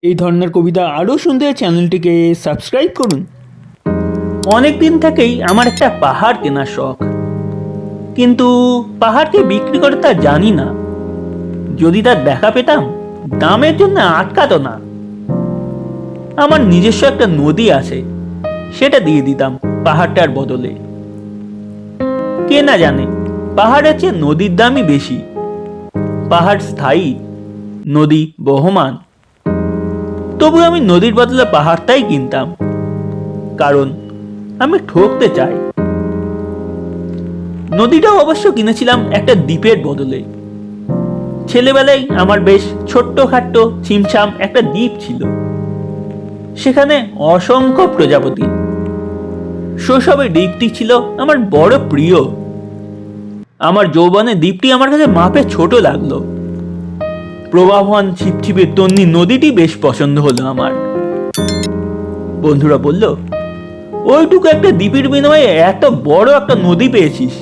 এই ধরনের কবিতা আরও শুনতে চ্যানেলটিকে সাবস্ক্রাইব করুন। অনেক দিন থেকেই আমার একটা পাহাড় কেনার শখ, কিন্তু পাহাড়কে বিক্রি করে তা জানি না। যদি তার দেখা পেতাম, দামের জন্য আটকাতো না। আমার নিজস্ব একটা নদী আছে, সেটা দিয়ে দিতাম পাহাড়টার বদলে। কে না জানে পাহাড়ের চেয়ে নদীর দামই বেশি। পাহাড় স্থায়ী, নদী বহমান। তবু আমি নদীর বদলে পাহাড়টাই কিনতাম, কারণ আমি ঠকতে চাই। নদীটাও অবশ্য কিনেছিলাম একটা দ্বীপের বদলে। ছেলেবেলায় আমার বেশ ছোট্টখাট্ট ছিমছাম একটা দ্বীপ ছিল, সেখানে অসংখ্য প্রজাপতি। শৈশবে দ্বীপটি ছিল আমার বড় প্রিয়। আমার যৌবনে দ্বীপটি আমার কাছে মাপে ছোট লাগলো। প্রবাহমান ছিপছিপে তন্নি নদীটি বেশ পছন্দ হলো আমার। বন্ধুরা বলল, ওইটুকু একটা দ্বীপের বিনিময়ে এত বড় একটা নদী পেয়েছিস,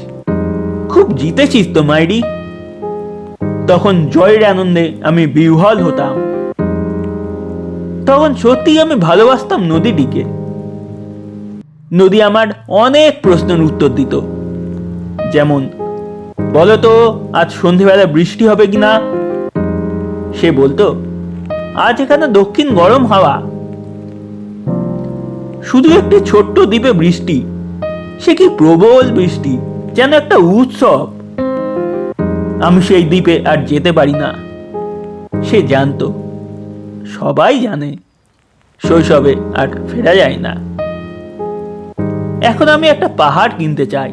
খুব জিতেছিস তো মাইরি। তখন জয়ের আনন্দে আমি বিহ্বল হতাম। তখন সত্যিই আমি ভালোবাসতাম নদীটিকে। নদী আমার অনেক প্রশ্নের উত্তর দিত, যেমন, বলতো আজ সন্ধেবেলা বৃষ্টি হবে কিনা। সে বলতো, আজ এখানে দক্ষিণ গরম হাওয়া। শুধু একটি ছোট্ট দ্বীপে বৃষ্টি, সে কি প্রবল বৃষ্টি, যেন একটা উৎসব। আমি সেই দ্বীপে আর যেতে পারি না। সে জানতো, সবাই জানে, শৈশবে আর ফেরা যায় না। এখন আমি একটা পাহাড় কিনতে চাই।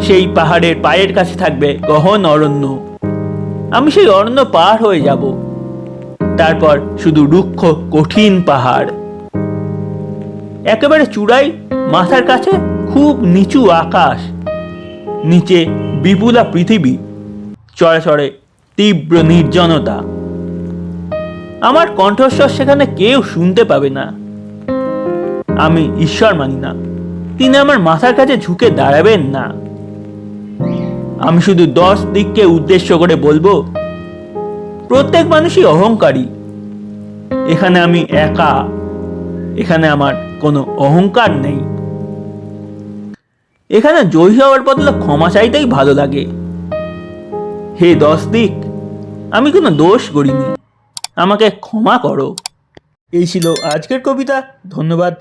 সেই পাহাড়ের পায়ের কাছে থাকবে গহন অরণ্য। আমি সেই অরণ্য পার হয়ে যাব, তারপর শুধু রুক্ষ কঠিন পাহাড়। একেবারে চূড়ায় মাথার কাছে খুব নিচু আকাশ, নিচে বিপুলা পৃথিবী, চড়ে তীব্র নির্জনতা। আমার কণ্ঠস্বর সেখানে কেউ শুনতে পাবে না। আমি ঈশ্বর মানি না, তিনি আমার মাথার কাছে ঝুঁকে দাঁড়াবেন না। আমি শুধু 10 দিককে উদ্দেশ্য করে বলবো, প্রত্যেক মানুষই অহংকারী। এখানে আমি একা, এখানে আমার কোনো অহংকার নেই। এখানে জয়ী হওয়ার বদলে ক্ষমা চাইতেই ভালো লাগে। হে 10 দিক, আমি কোনো দোষ করিনি, আমাকে ক্ষমা করো। এই ছিল আজকের কবিতা। ধন্যবাদ।